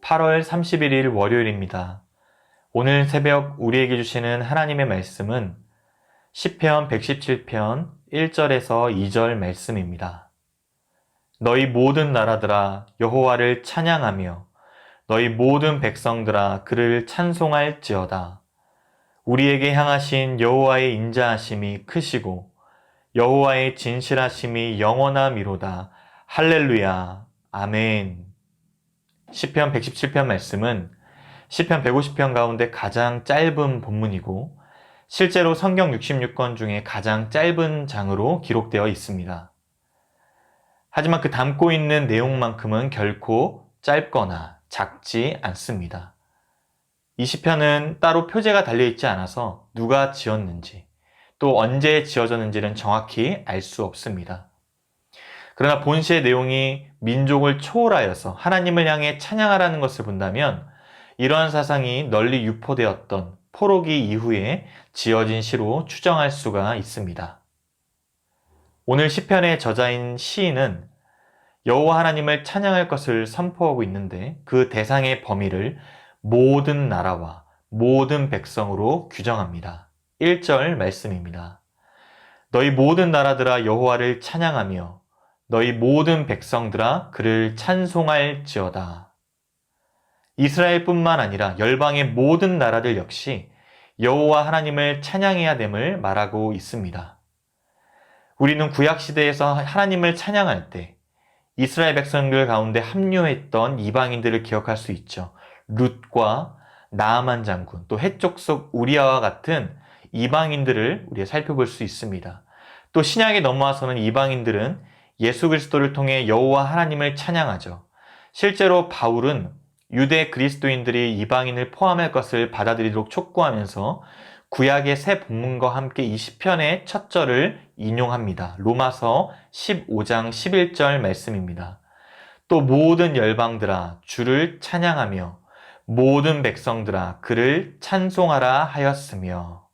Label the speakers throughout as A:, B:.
A: 8월 31일 월요일입니다. 오늘 새벽 우리에게 주시는 하나님의 말씀은 시편 117편 1절에서 2절 말씀입니다. 너희 모든 나라들아 여호와를 찬양하며 너희 모든 백성들아 그를 찬송할지어다. 우리에게 향하신 여호와의 인자하심이 크시고 여호와의 진실하심이 영원하미로다. 할렐루야. 아멘. 시편 117편 말씀은 시편 150편 가운데 가장 짧은 본문이고 실제로 성경 66권 중에 가장 짧은 장으로 기록되어 있습니다. 하지만 그 담고 있는 내용만큼은 결코 짧거나 작지 않습니다. 이 시편은 따로 표제가 달려있지 않아서 누가 지었는지 또 언제 지어졌는지는 정확히 알 수 없습니다. 그러나 본시의 내용이 민족을 초월하여서 하나님을 향해 찬양하라는 것을 본다면 이러한 사상이 널리 유포되었던 포로기 이후에 지어진 시로 추정할 수가 있습니다. 오늘 시편의 저자인 시인은 여호와 하나님을 찬양할 것을 선포하고 있는데 그 대상의 범위를 모든 나라와 모든 백성으로 규정합니다. 1절 말씀입니다. 너희 모든 나라들아 여호와를 찬양하며 너희 모든 백성들아 그를 찬송할지어다. 이스라엘뿐만 아니라 열방의 모든 나라들 역시 여호와 하나님을 찬양해야 됨을 말하고 있습니다. 우리는 구약시대에서 하나님을 찬양할 때 이스라엘 백성들 가운데 합류했던 이방인들을 기억할 수 있죠. 룻과 나아만 장군, 또 해족속 우리아와 같은 이방인들을 우리가 살펴볼 수 있습니다. 또 신약에 넘어와서는 이방인들은 예수 그리스도를 통해 여호와 하나님을 찬양하죠. 실제로 바울은 유대 그리스도인들이 이방인을 포함할 것을 받아들이도록 촉구하면서 구약의 새 본문과 함께 이 시편의 첫 절을 인용합니다. 로마서 15장 11절 말씀입니다. 또 모든 열방들아 주를 찬양하며 모든 백성들아 그를 찬송하라 하였으며.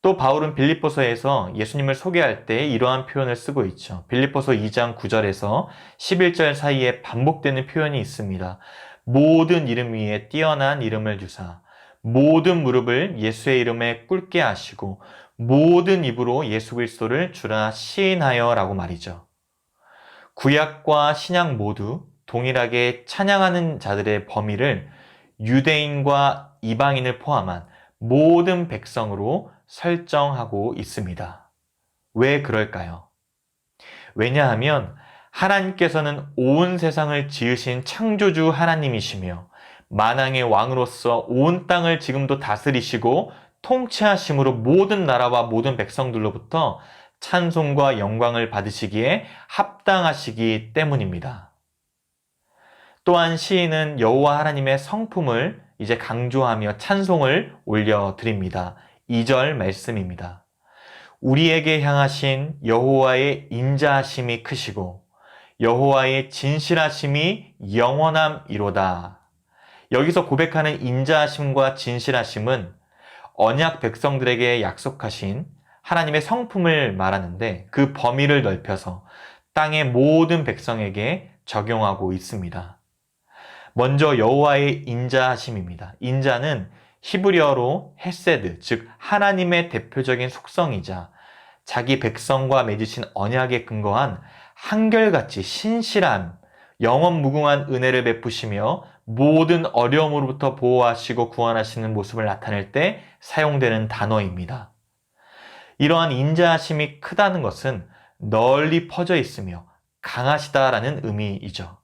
A: 또 바울은 빌립보서에서 예수님을 소개할 때 이러한 표현을 쓰고 있죠. 빌립보서 2장 9절에서 11절 사이에 반복되는 표현이 있습니다. 모든 이름 위에 뛰어난 이름을 주사 모든 무릎을 예수의 이름에 꿇게 하시고 모든 입으로 예수 그리스도를 주라 시인하여 라고 말이죠. 구약과 신약 모두 동일하게 찬양하는 자들의 범위를 유대인과 이방인을 포함한 모든 백성으로 설정하고 있습니다. 왜 그럴까요? 왜냐하면 하나님께서는 온 세상을 지으신 창조주 하나님이시며 만왕의 왕으로서 온 땅을 지금도 다스리시고 통치하심으로 모든 나라와 모든 백성들로부터 찬송과 영광을 받으시기에 합당하시기 때문입니다. 또한 시인은 여호와 하나님의 성품을 이제 강조하며 찬송을 올려드립니다. 2절 말씀입니다. 우리에게 향하신 여호와의 인자하심이 크시고 여호와의 진실하심이 영원함이로다. 여기서 고백하는 인자하심과 진실하심은 언약 백성들에게 약속하신 하나님의 성품을 말하는데 그 범위를 넓혀서 땅의 모든 백성에게 적용하고 있습니다. 먼저 여호와의 인자하심입니다. 인자는 히브리어로 헤세드, 즉 하나님의 대표적인 속성이자 자기 백성과 맺으신 언약에 근거한 한결같이 신실한 영원 무궁한 은혜를 베푸시며 모든 어려움으로부터 보호하시고 구원하시는 모습을 나타낼 때 사용되는 단어입니다. 이러한 인자하심이 크다는 것은 널리 퍼져 있으며 강하시다라는 의미이죠.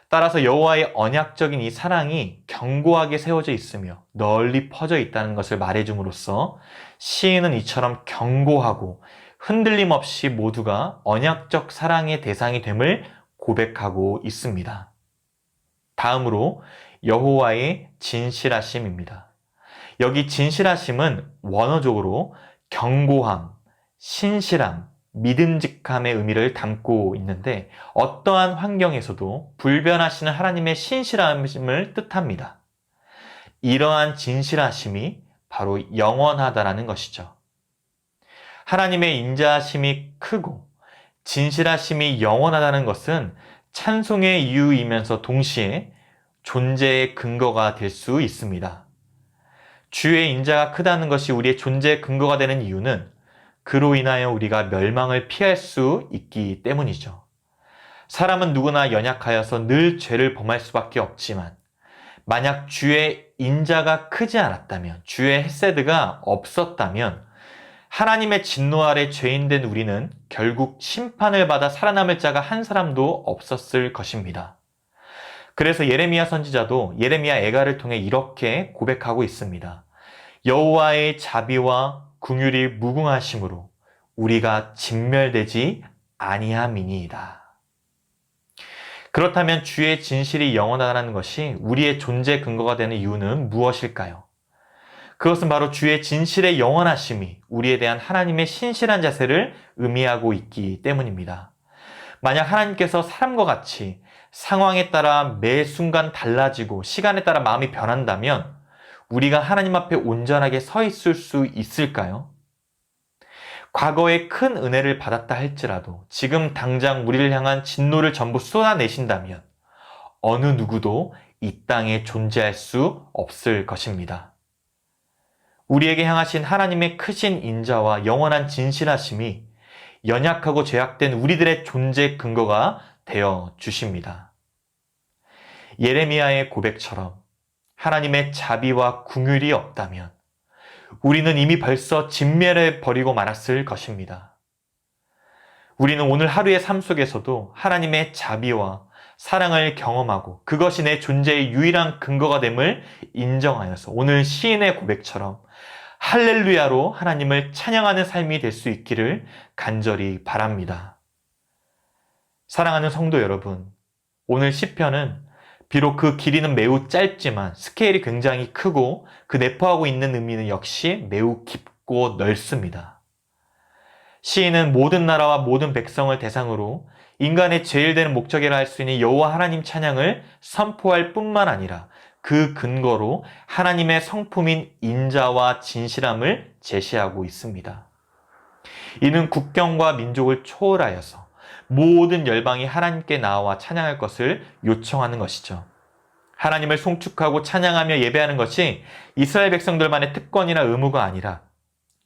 A: 따라서 여호와의 언약적인 이 사랑이 견고하게 세워져 있으며 널리 퍼져 있다는 것을 말해줌으로써 시인은 이처럼 견고하고 흔들림 없이 모두가 언약적 사랑의 대상이 됨을 고백하고 있습니다. 다음으로 여호와의 진실하심입니다. 여기 진실하심은 원어적으로 견고함, 신실함, 믿음직함의 의미를 담고 있는데 어떠한 환경에서도 불변하시는 하나님의 신실함을 뜻합니다. 이러한 진실하심이 바로 영원하다라는 것이죠. 하나님의 인자하심이 크고 진실하심이 영원하다는 것은 찬송의 이유이면서 동시에 존재의 근거가 될 수 있습니다. 주의 인자가 크다는 것이 우리의 존재의 근거가 되는 이유는 그로 인하여 우리가 멸망을 피할 수 있기 때문이죠. 사람은 누구나 연약하여서 늘 죄를 범할 수밖에 없지만 만약 주의 인자가 크지 않았다면, 주의 헤세드가 없었다면 하나님의 진노 아래 죄인된 우리는 결국 심판을 받아 살아남을 자가 한 사람도 없었을 것입니다. 그래서 예레미야 선지자도 예레미야 애가를 통해 이렇게 고백하고 있습니다. 여호와의 자비와 긍휼이 무궁하심으로 우리가 진멸되지 아니함이니이다. 그렇다면 주의 진실이 영원하다는 것이 우리의 존재 근거가 되는 이유는 무엇일까요? 그것은 바로 주의 진실의 영원하심이 우리에 대한 하나님의 신실한 자세를 의미하고 있기 때문입니다. 만약 하나님께서 사람과 같이 상황에 따라 매 순간 달라지고 시간에 따라 마음이 변한다면 우리가 하나님 앞에 온전하게 서 있을 수 있을까요? 과거에 큰 은혜를 받았다 할지라도 지금 당장 우리를 향한 진노를 전부 쏟아내신다면 어느 누구도 이 땅에 존재할 수 없을 것입니다. 우리에게 향하신 하나님의 크신 인자와 영원한 진실하심이 연약하고 죄악된 우리들의 존재 근거가 되어 주십니다. 예레미야의 고백처럼 하나님의 자비와 긍휼이 없다면 우리는 이미 벌써 진멸해 버리고 말았을 것입니다. 우리는 오늘 하루의 삶 속에서도 하나님의 자비와 사랑을 경험하고 그것이 내 존재의 유일한 근거가 됨을 인정하여서 오늘 시인의 고백처럼 할렐루야로 하나님을 찬양하는 삶이 될 수 있기를 간절히 바랍니다. 사랑하는 성도 여러분, 오늘 시편은 비록 그 길이는 매우 짧지만 스케일이 굉장히 크고 그 내포하고 있는 의미는 역시 매우 깊고 넓습니다. 시인은 모든 나라와 모든 백성을 대상으로 인간의 제일 되는 목적이라 할 수 있는 여호와 하나님 찬양을 선포할 뿐만 아니라 그 근거로 하나님의 성품인 인자와 진실함을 제시하고 있습니다. 이는 국경과 민족을 초월하여서 모든 열방이 하나님께 나와 찬양할 것을 요청하는 것이죠. 하나님을 송축하고 찬양하며 예배하는 것이 이스라엘 백성들만의 특권이나 의무가 아니라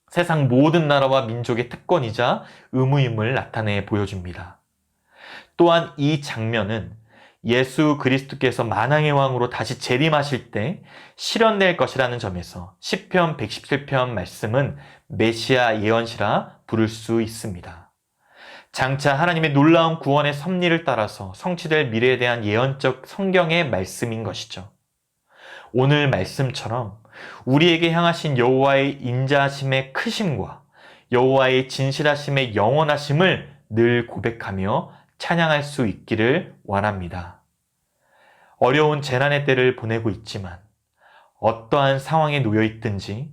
A: 세상 모든 나라와 민족의 특권이자 의무임을 나타내 보여줍니다. 또한 이 장면은 예수 그리스도께서 만왕의 왕으로 다시 재림하실 때 실현될 것이라는 점에서 시편 117편 말씀은 메시아 예언시라 부를 수 있습니다. 장차 하나님의 놀라운 구원의 섭리를 따라서 성취될 미래에 대한 예언적 성경의 말씀인 것이죠. 오늘 말씀처럼 우리에게 향하신 여호와의 인자하심의 크심과 여호와의 진실하심의 영원하심을 늘 고백하며 찬양할 수 있기를 원합니다. 어려운 재난의 때를 보내고 있지만 어떠한 상황에 놓여 있든지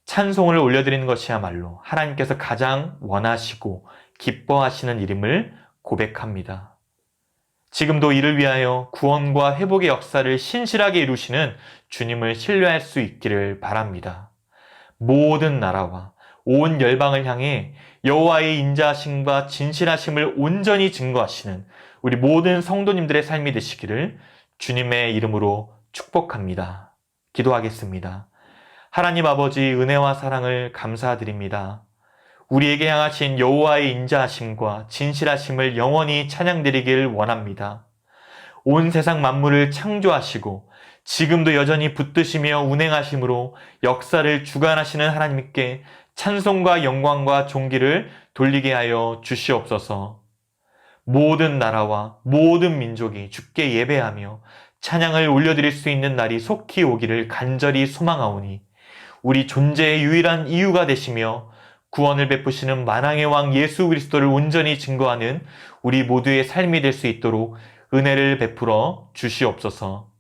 A: 찬송을 올려드리는 것이야말로 하나님께서 가장 원하시고 기뻐하시는 일임을 고백합니다. 지금도 이를 위하여 구원과 회복의 역사를 신실하게 이루시는 주님을 신뢰할 수 있기를 바랍니다. 모든 나라와 온 열방을 향해 여호와의 인자하심과 진실하심을 온전히 증거하시는 우리 모든 성도님들의 삶이 되시기를 주님의 이름으로 축복합니다. 기도하겠습니다. 하나님 아버지 은혜와 사랑을 감사드립니다. 우리에게 향하신 여호와의 인자하심과 진실하심을 영원히 찬양드리길 원합니다. 온 세상 만물을 창조하시고 지금도 여전히 붙드시며 운행하심으로 역사를 주관하시는 하나님께 찬송과 영광과 존귀를 돌리게 하여 주시옵소서. 모든 나라와 모든 민족이 주께 예배하며 찬양을 올려드릴 수 있는 날이 속히 오기를 간절히 소망하오니 우리 존재의 유일한 이유가 되시며 구원을 베푸시는 만왕의 왕 예수 그리스도를 온전히 증거하는 우리 모두의 삶이 될 수 있도록 은혜를 베풀어 주시옵소서.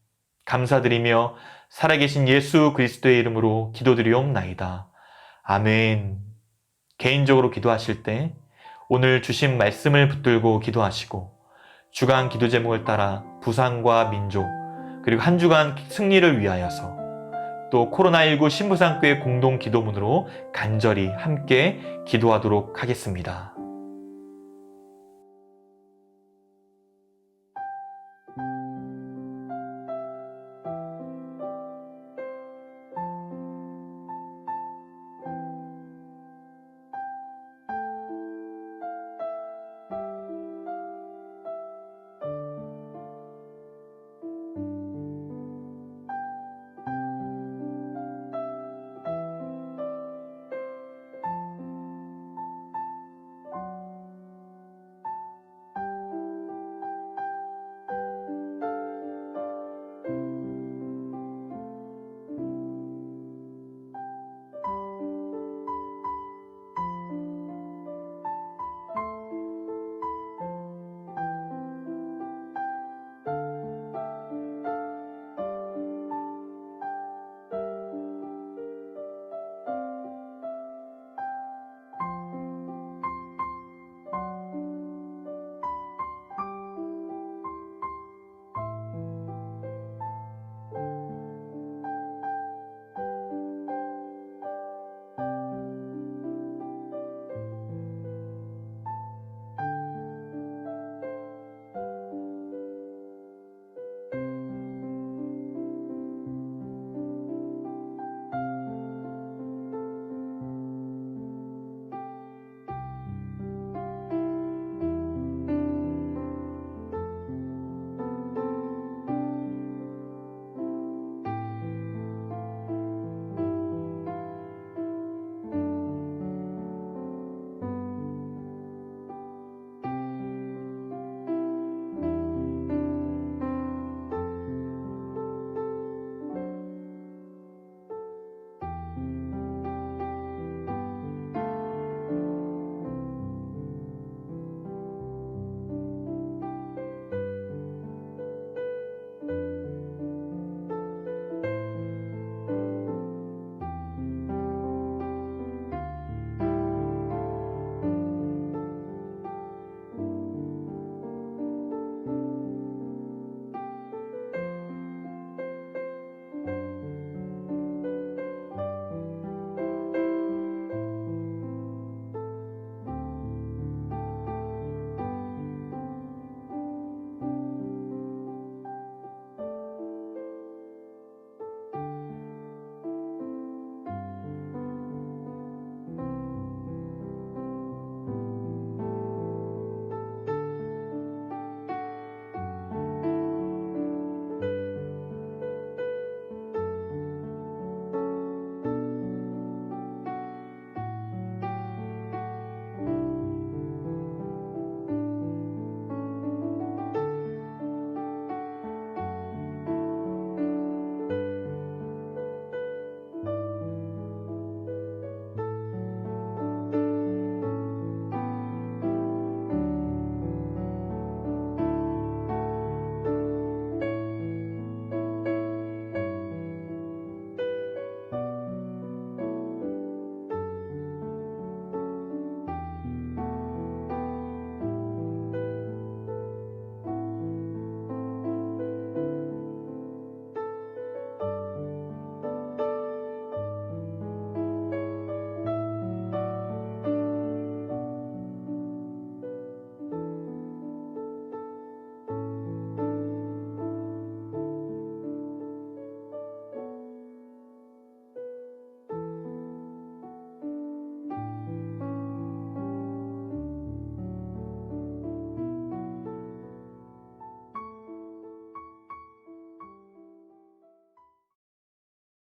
A: 감사드리며 살아계신 예수 그리스도의 이름으로 기도드리옵나이다. 아멘. 개인적으로 기도하실 때 오늘 주신 말씀을 붙들고 기도하시고 주간 기도 제목을 따라 부상과 민족 그리고 한 주간 승리를 위하여서 또 코로나19 신부상교회 공동 기도문으로 간절히 함께 기도하도록 하겠습니다.